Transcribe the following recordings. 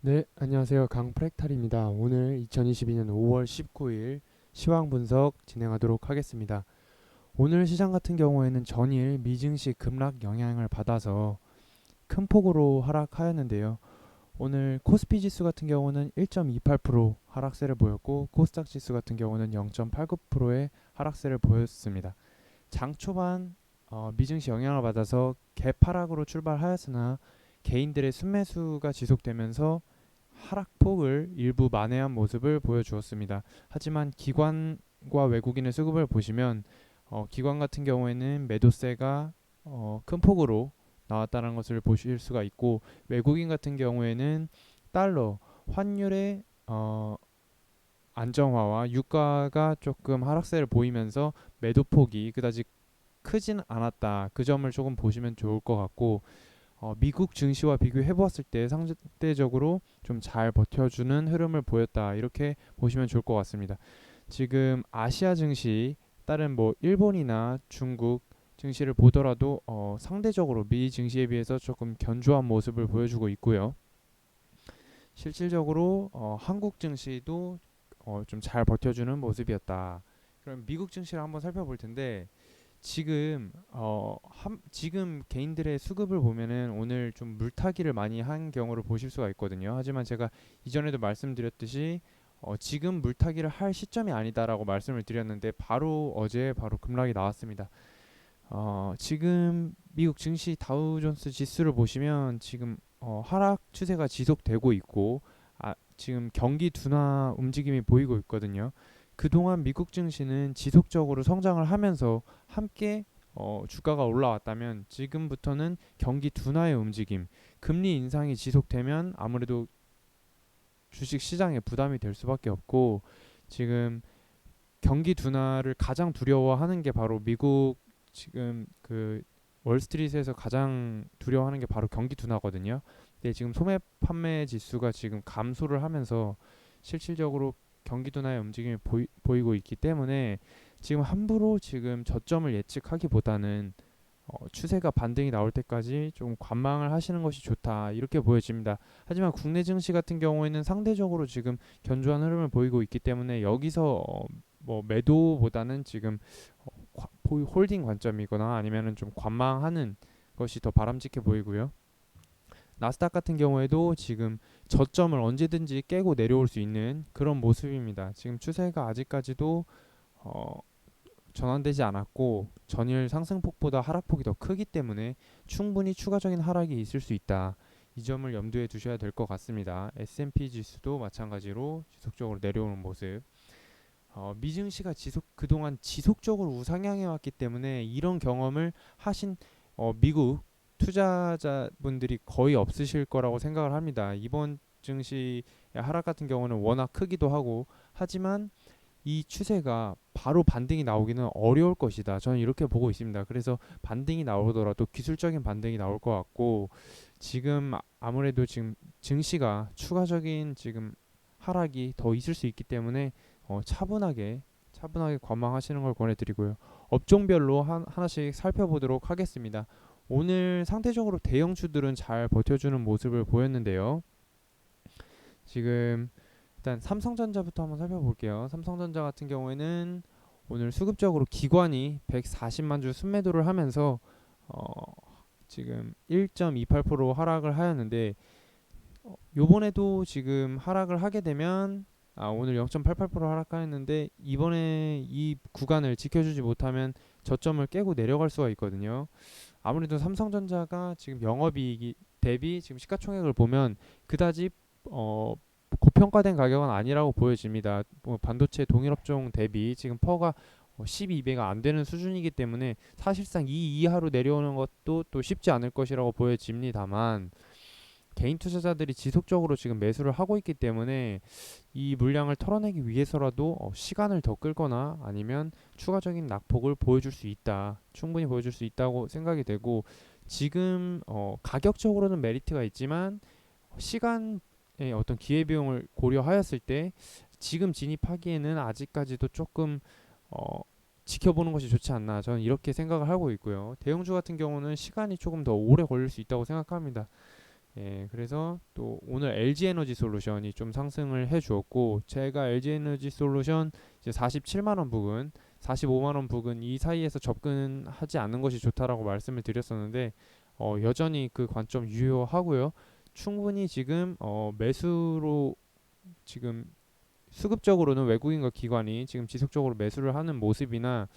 네, 안녕하세요. 강프랙탈입니다. 오늘 2022년 5월 19일 시황 분석 진행하도록 하겠습니다. 오늘 시장 같은 경우에는 전일 미증시 급락 영향을 받아서 큰 폭으로 하락하였는데요. 오늘 코스피 지수 같은 경우는 1.28% 하락세를 보였고 코스닥 지수 같은 경우는 0.89%의 하락세를 보였습니다. 장 초반 미증시 영향을 받아서 개파락으로 출발하였으나 개인들의 순매수가 지속되면서 하락폭을 일부 만회한 모습을 보여주었습니다. 하지만 기관과 외국인의 수급을 보시면 기관 같은 경우에는 매도세가 큰 폭으로 나왔다는 것을 보실 수가 있고 외국인 같은 경우에는 달러 환율의 안정화와 유가가 조금 하락세를 보이면서 매도폭이 그다지 크진 않았다. 그 점을 조금 보시면 좋을 것 같고 미국 증시와 비교해 보았을 때 상대적으로 좀 잘 버텨주는 흐름을 보였다. 이렇게 보시면 좋을 것 같습니다. 지금 아시아 증시 다른 뭐 일본이나 중국 증시를 보더라도 상대적으로 미 증시에 비해서 조금 견조한 모습을 보여주고 있고요. 실질적으로 한국 증시도 좀 잘 버텨주는 모습이었다. 그럼 미국 증시를 한번 살펴볼 텐데 지금 개인들의 수급을 보면은 오늘 좀 물타기를 많이 한 경우를 보실 수가 있거든요. 하지만 제가 이전에도 말씀드렸듯이 지금 물타기를 할 시점이 아니다라고 말씀을 드렸는데 어제 바로 급락이 나왔습니다. 지금 미국 증시 다우존스 지수를 보시면 지금 하락 추세가 지속되고 있고 지금 경기 둔화 움직임이 보이고 있거든요. 그동안 미국 증시는 지속적으로 성장을 하면서 함께 주가가 올라왔다면 지금부터는 경기 둔화의 움직임, 금리 인상이 지속되면 아무래도 주식 시장에 부담이 될 수밖에 없고 지금 경기 둔화를 가장 두려워하는 게 바로 미국 지금 그 월스트리트에서 가장 두려워하는 게 바로 경기 둔화거든요. 근데 지금 소매 판매 지수가 지금 감소를 하면서 실질적으로 경기 둔화의 움직임이 보이고 있기 때문에 지금 함부로 지금 저점을 예측하기보다는 추세가 반등이 나올 때까지 좀 관망을 하시는 것이 좋다 이렇게 보여집니다. 하지만 국내 증시 같은 경우에는 상대적으로 지금 견조한 흐름을 보이고 있기 때문에 여기서 뭐 매도보다는 지금 홀딩 관점이거나 아니면은 좀 관망하는 것이 더 바람직해 보이고요. 나스닥 같은 경우에도 지금 저점을 언제든지 깨고 내려올 수 있는 그런 모습입니다. 지금 추세가 아직까지도 어, 전환되지 않았고 전일 상승폭보다 하락폭이 더 크기 때문에 충분히 추가적인 하락이 있을 수 있다. 이 점을 염두에 두셔야 될 것 같습니다. S&P 지수도 마찬가지로 지속적으로 내려오는 모습. 미증시가 그동안 지속적으로 우상향해 왔기 때문에 이런 경험을 하신 미국 투자자분들이 거의 없으실 거라고 생각을 합니다. 이번 증시의 하락 같은 경우는 워낙 크기도 하고 하지만 이 추세가 바로 반등이 나오기는 어려울 것이다. 저는 이렇게 보고 있습니다. 그래서 반등이 나오더라도 기술적인 반등이 나올 것 같고 지금 아무래도 지금 증시가 추가적인 지금 하락이 더 있을 수 있기 때문에 차분하게 관망하시는 걸 권해드리고요. 업종별로 하나씩 살펴보도록 하겠습니다. 오늘 상대적으로 대형주들은 잘 버텨주는 모습을 보였는데요. 지금 일단 삼성전자부터 한번 살펴볼게요. 삼성전자 같은 경우에는 오늘 수급적으로 기관이 140만 주 순매도를 하면서 어, 지금 1.28% 하락을 하였는데 요번에도 지금 하락을 하게 되면 오늘 0.88% 하락하였는데 이번에 이 구간을 지켜주지 못하면 저점을 깨고 내려갈 수가 있거든요. 아무래도 삼성전자가 지금 영업이익이 대비 지금 시가총액을 보면 그다지 어, 고평가된 가격은 아니라고 보여집니다. 뭐 반도체 동일업종 대비 지금 퍼가 12배가 안 되는 수준이기 때문에 사실상 이 이하로 내려오는 것도 또 쉽지 않을 것이라고 보여집니다만 개인 투자자들이 지속적으로 지금 매수를 하고 있기 때문에 이 물량을 털어내기 위해서라도 시간을 더 끌거나 아니면 추가적인 낙폭을 보여줄 수 있다. 충분히 보여줄 수 있다고 생각이 되고 지금 가격적으로는 메리트가 있지만 시간의 어떤 기회비용을 고려하였을 때 지금 진입하기에는 아직까지도 조금 어, 지켜보는 것이 좋지 않나 저는 이렇게 생각을 하고 있고요. 대형주 같은 경우는 시간이 조금 더 오래 걸릴 수 있다고 생각합니다. 예, 그래서 또 오늘 LG 에너지 솔루션이 좀 상승을 해 주었고, 제가 LG 에너지 솔루션 이제 47만 원 부근, 45만 원 부근 이 사이에서 접근하지 않는 것이 좋다라고 말씀을 드렸었는데, 여전히 그 관점 유효하고요. 충분히 지금 매수로 지금 수급적으로는 외국인과 기관이 지금 지속적으로 매수를 하는 모습이나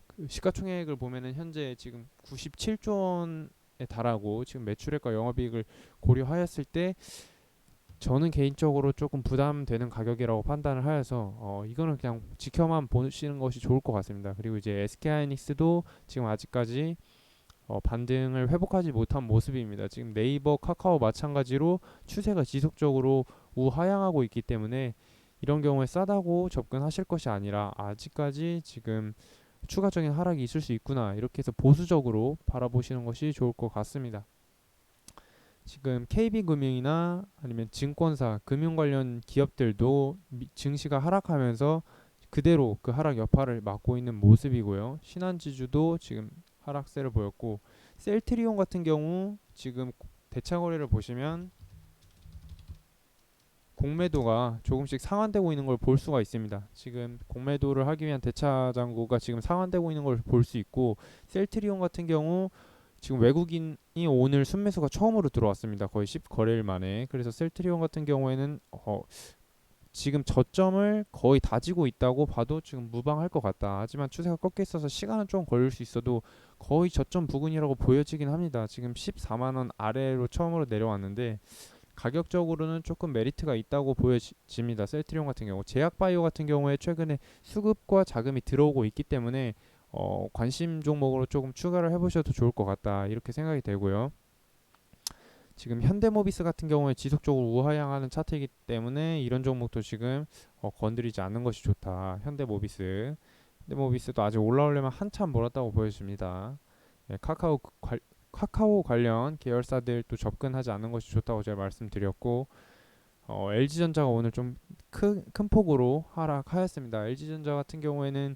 그 시가총액을 보면은 현재 지금 97조 원에 달하고 지금 매출액과 영업이익을 고려하였을 때 저는 개인적으로 조금 부담되는 가격이라고 판단을 하여서 이거는 그냥 지켜만 보시는 것이 좋을 것 같습니다. 그리고 이제 SK하이닉스도 지금 아직까지 반등을 회복하지 못한 모습입니다. 지금 네이버, 카카오 마찬가지로 추세가 지속적으로 우하향하고 있기 때문에 이런 경우에 싸다고 접근하실 것이 아니라 아직까지 지금 추가적인 하락이 있을 수 있구나 이렇게 해서 보수적으로 바라보시는 것이 좋을 것 같습니다. 지금 KB금융이나 아니면 증권사, 금융 관련 기업들도 증시가 하락하면서 그대로 그 하락 여파를 막고 있는 모습이고요. 신한지주도 지금 하락세를 보였고, 셀트리온 같은 경우 지금 대차 거래를 보시면 공매도가 조금씩 상환되고 있는 걸 볼 수가 있습니다. 지금 공매도를 하기 위한 대차 잔고가 지금 상환되고 있는 걸 볼 수 있고, 셀트리온 같은 경우 지금 외국인이 오늘 순매수가 처음으로 들어왔습니다. 거의 10거래일 만에. 그래서 셀트리온 같은 경우에는 지금 저점을 거의 다지고 있다고 봐도 지금 무방할 것 같다. 하지만 추세가 꺾여 있어서 시간은 좀 걸릴 수 있어도 거의 저점 부근이라고 보여지긴 합니다. 지금 14만 원 아래로 처음으로 내려왔는데 가격적으로는 조금 메리트가 있다고 보여집니다. 셀트리온 같은 경우, 제약바이오 같은 경우에 최근에 수급과 자금이 들어오고 있기 때문에 관심 종목으로 조금 추가를 해보셔도 좋을 것 같다 이렇게 생각이 되고요. 지금 현대모비스 같은 경우에 지속적으로 우하향하는 차트이기 때문에 이런 종목도 지금 건드리지 않는 것이 좋다. 현대모비스도 아직 올라오려면 한참 멀었다고 보여집니다. 예, 카카오 관련 계열사들도 접근하지 않는 것이 좋다고 제가 말씀드렸고, LG전자가 오늘 좀 큰 폭으로 하락하였습니다. LG전자 같은 경우에는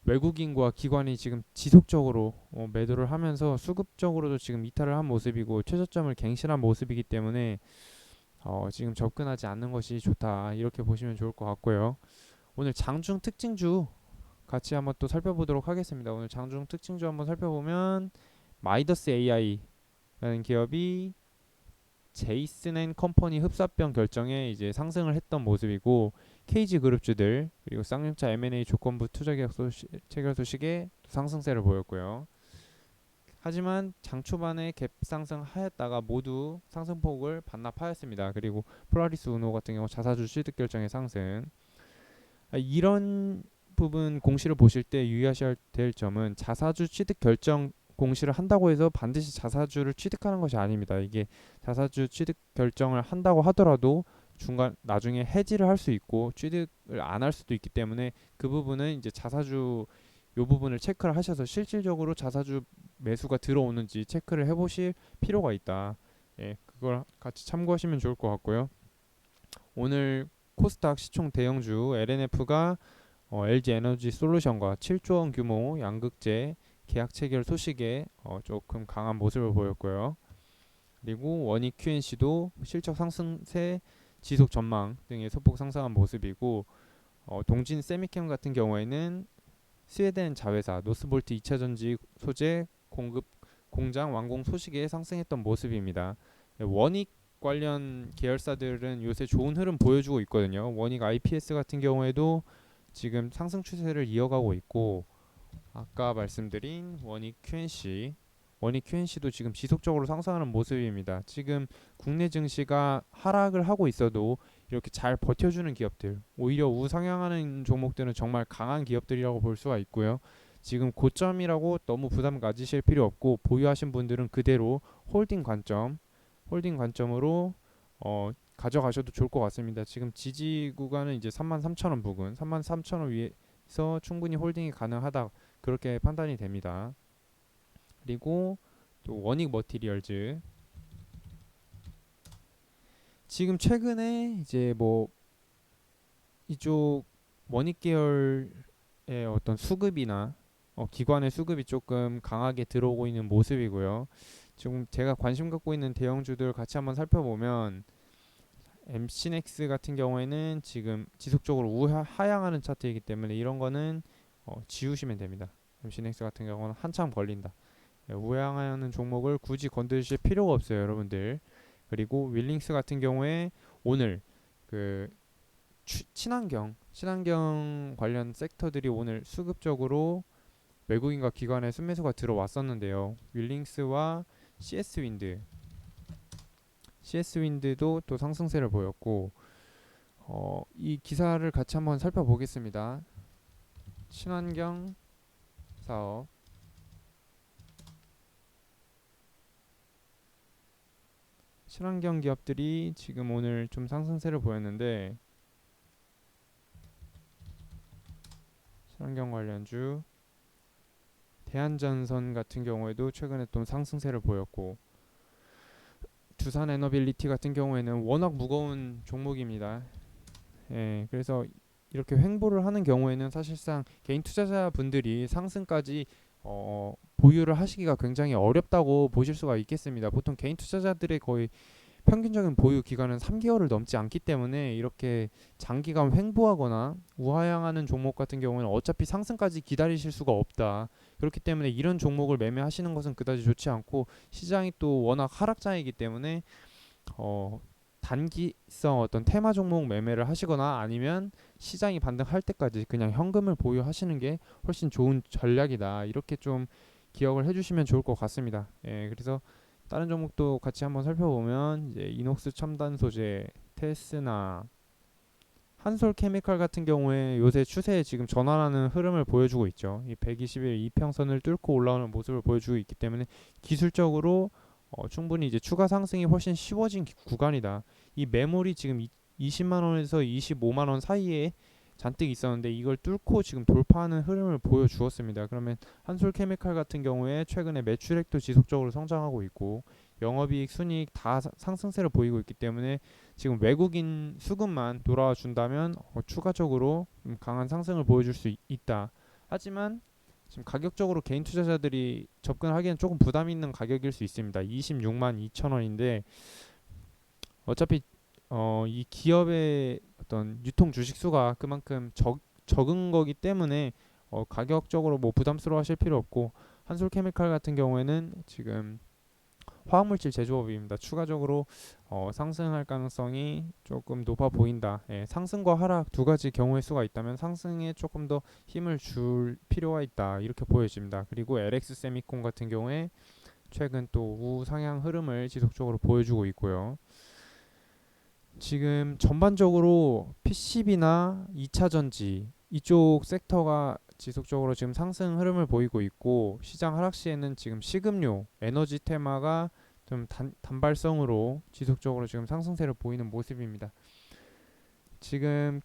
외국인과 기관이 지금 지속적으로 매도를 하면서 수급적으로도 지금 이탈을 한 모습이고 최저점을 갱신한 모습이기 때문에 지금 접근하지 않는 것이 좋다 이렇게 보시면 좋을 것 같고요. 오늘 장중 특징주 같이 한번 또 살펴보도록 하겠습니다. 오늘 장중 특징주 한번 살펴보면 마이더스 AI라는 기업이 제이슨 앤 컴퍼니 흡사병 결정에 이제 상승을 했던 모습이고, KG 그룹주들 그리고 쌍용차 M&A 조건부 투자 계약서 체결 소식에 상승세를 보였고요. 하지만 장 초반에 갭 상승하였다가 모두 상승폭을 반납하였습니다. 그리고 폴라리스 우노 같은 경우 자사주 취득 결정의 상승. 이런 부분 공시를 보실 때 유의하셔야 될 점은 자사주 취득 결정 공시를 한다고 해서 반드시 자사주를 취득하는 것이 아닙니다. 이게 자사주 취득 결정을 한다고 하더라도 중간 나중에 해지를 할 수 있고 취득을 안 할 수도 있기 때문에 그 부분은 이제 자사주 요 부분을 체크를 하셔서 실질적으로 자사주 매수가 들어오는지 체크를 해보실 필요가 있다. 예, 그걸 같이 참고하시면 좋을 것 같고요. 오늘 코스닥 시총 대형주 LNF가 LG 에너지 솔루션과 7조 원 규모 양극재 계약 체결 소식에 조금 강한 모습을 보였고요. 그리고 원익 QNC도 실적 상승세 지속 전망 등의 소폭 상승한 모습이고, 동진 세미캠 같은 경우에는 스웨덴 자회사 노스볼트 2차 전지 소재 공급 공장 완공 소식에 상승했던 모습입니다. 원익 관련 계열사들은 요새 좋은 흐름 보여주고 있거든요. 원익 IPS 같은 경우에도 지금 상승 추세를 이어가고 있고, 아까 말씀드린 원익 QNC도 지금 지속적으로 상승하는 모습입니다. 지금 국내 증시가 하락을 하고 있어도 이렇게 잘 버텨주는 기업들, 오히려 우상향하는 종목들은 정말 강한 기업들이라고 볼 수가 있고요. 지금 고점이라고 너무 부담 가지실 필요 없고, 보유하신 분들은 그대로 홀딩 관점으로 가져가셔도 좋을 것 같습니다. 지금 지지 구간은 이제 33,000원 부근, 33,000원 위에서 충분히 홀딩이 가능하다 그렇게 판단이 됩니다. 그리고 또 원익 머티리얼즈 지금 최근에 이제 뭐 이쪽 원익 계열의 어떤 수급이나 기관의 수급이 조금 강하게 들어오고 있는 모습이고요. 지금 제가 관심 갖고 있는 대형주들 같이 한번 살펴보면 MC넥스 같은 경우에는 지금 지속적으로 하향하는 차트이기 때문에 이런 거는 지우시면 됩니다. MC넥스 같은 경우는 한참 걸린다. 우향하는 종목을 굳이 건드실 필요가 없어요, 여러분들. 그리고 윌링스 같은 경우에 오늘 그 친환경 관련 섹터들이 오늘 수급적으로 외국인과 기관의 순매수가 들어왔었는데요. 윌링스와 CS 윈드도 또 상승세를 보였고, 이 기사를 같이 한번 살펴보겠습니다. 친환경 사업, 친환경 기업들이 지금 오늘 좀 상승세를 보였는데, 친환경 관련주 대한전선 같은 경우에도 최근에 또 상승세를 보였고, 두산에너빌리티 같은 경우에는 워낙 무거운 종목입니다. 예, 그래서 이렇게 횡보를 하는 경우에는 사실상 개인 투자자분들이 상승까지 보유를 하시기가 굉장히 어렵다고 보실 수가 있겠습니다. 보통 개인 투자자들의 거의 평균적인 보유 기간은 3개월을 넘지 않기 때문에 이렇게 장기간 횡보하거나 우하향하는 종목 같은 경우는 어차피 상승까지 기다리실 수가 없다. 그렇기 때문에 이런 종목을 매매하시는 것은 그다지 좋지 않고, 시장이 또 워낙 하락장이기 때문에 단기성 어떤 테마 종목 매매를 하시거나 아니면 시장이 반등할 때까지 그냥 현금을 보유하시는 게 훨씬 좋은 전략이다. 이렇게 좀 기억을 해주시면 좋을 것 같습니다. 예, 그래서 다른 종목도 같이 한번 살펴보면 이제 이녹스 첨단 소재, 테스나, 한솔케미칼 같은 경우에 요새 추세에 지금 전환하는 흐름을 보여주고 있죠. 이 120일 이평선을 뚫고 올라오는 모습을 보여주고 있기 때문에 기술적으로 충분히 이제 추가 상승이 훨씬 쉬워진 구간이다. 이 매물이 지금 20만 원에서 25만 원 사이에 잔뜩 있었는데 이걸 뚫고 지금 돌파하는 흐름을 보여주었습니다. 그러면 한솔케미칼 같은 경우에 최근에 매출액도 지속적으로 성장하고 있고 영업이익, 순이익 다 상승세를 보이고 있기 때문에 지금 외국인 수급만 돌아와 준다면 추가적으로 강한 상승을 보여줄 수 있다. 하지만 지금 가격적으로 개인 투자자들이 접근하기엔 조금 부담 있는 가격일 수 있습니다. 26만 2천 원인데 어차피 이 기업의 어떤 유통 주식 수가 그만큼 적은 거기 때문에 가격적으로 뭐 부담스러워하실 필요 없고, 한솔케미칼 같은 경우에는 지금 화학물질 제조업입니다. 추가적으로 상승할 가능성이 조금 높아 보인다. 예, 상승과 하락 두 가지 경우의 수가 있다면 상승에 조금 더 힘을 줄 필요가 있다. 이렇게 보여집니다. 그리고 LX 세미콘 같은 경우에 최근 또 우상향 흐름을 지속적으로 보여주고 있고요. 지금 전반적으로 PCB나 2차 전지 이쪽 섹터가 지속적으로 지금 상승 흐름을 보이고 있고, 시장 하락 시에는 지금 식음료, 에너지 테마가 좀 단발성으로 지속적으로 지금 상승세를 보이는 모습입니다. 지금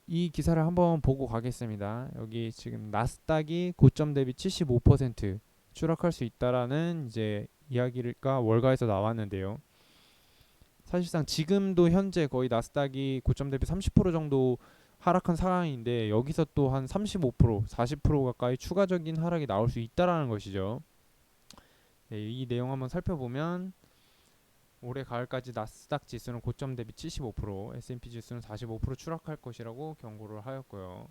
이 기사를 한번 보고 가겠습니다. 여기 지금 나스닥이 고점 대비 75% 추락할 수 있다라는 이제 이야기가 월가에서 나왔는데요. 사실상 지금도 현재 거의 나스닥이 고점 대비 30% 정도 하락한 상황인데 여기서 또 한 35%, 40% 가까이 추가적인 하락이 나올 수 있다라는 것이죠. 네, 이 내용 한번 살펴보면 올해 가을까지 나스닥 지수는 고점 대비 75%, S&P 지수는 45% 추락할 것이라고 경고를 하였고요.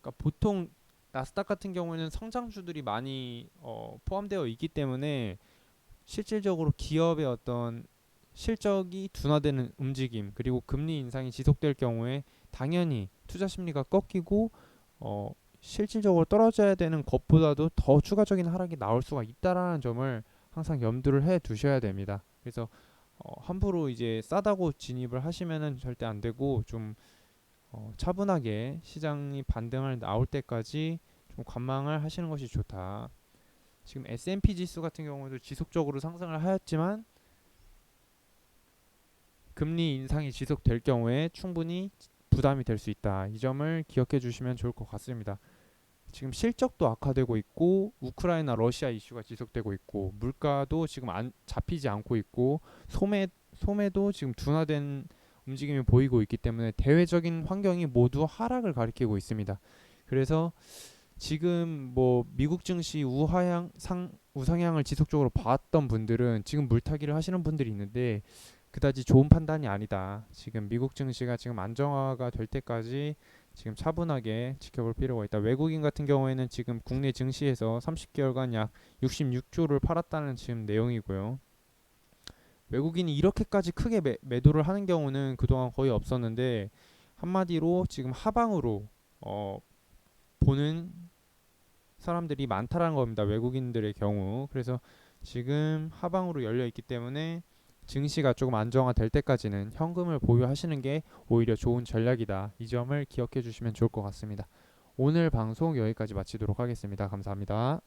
그러니까 보통 나스닥 같은 경우에는 성장주들이 많이 포함되어 있기 때문에 실질적으로 기업의 어떤 실적이 둔화되는 움직임, 그리고 금리 인상이 지속될 경우에 당연히 투자 심리가 꺾이고 실질적으로 떨어져야 되는 것보다도 더 추가적인 하락이 나올 수가 있다라는 점을 항상 염두를 해 두셔야 됩니다. 그래서 함부로 이제 싸다고 진입을 하시면은 절대 안 되고 좀 차분하게 시장이 반등을 나올 때까지 좀 관망을 하시는 것이 좋다. 지금 S&P 지수 같은 경우도 지속적으로 상승을 하였지만 금리 인상이 지속될 경우에 충분히 부담이 될 수 있다. 이 점을 기억해 주시면 좋을 것 같습니다. 지금 실적도 악화되고 있고 우크라이나 러시아 이슈가 지속되고 있고 물가도 지금 잡히지 않고 있고 소매도 지금 둔화된 움직임이 보이고 있기 때문에 대외적인 환경이 모두 하락을 가리키고 있습니다. 그래서 지금 뭐 미국 증시 우상향을 지속적으로 봐왔던 분들은 지금 물타기를 하시는 분들이 있는데 그다지 좋은 판단이 아니다. 지금 미국 증시가 지금 안정화가 될 때까지 지금 차분하게 지켜볼 필요가 있다. 외국인 같은 경우에는 지금 국내 증시에서 30개월간 약 66조를 팔았다는 지금 내용이고요. 외국인이 이렇게까지 크게 매도를 하는 경우는 그동안 거의 없었는데 한마디로 지금 하방으로 어, 보는 사람들이 많다라는 겁니다. 외국인들의 경우. 그래서 지금 하방으로 열려 있기 때문에 증시가 조금 안정화될 때까지는 현금을 보유하시는 게 오히려 좋은 전략이다. 이 점을 기억해 주시면 좋을 것 같습니다. 오늘 방송 여기까지 마치도록 하겠습니다. 감사합니다.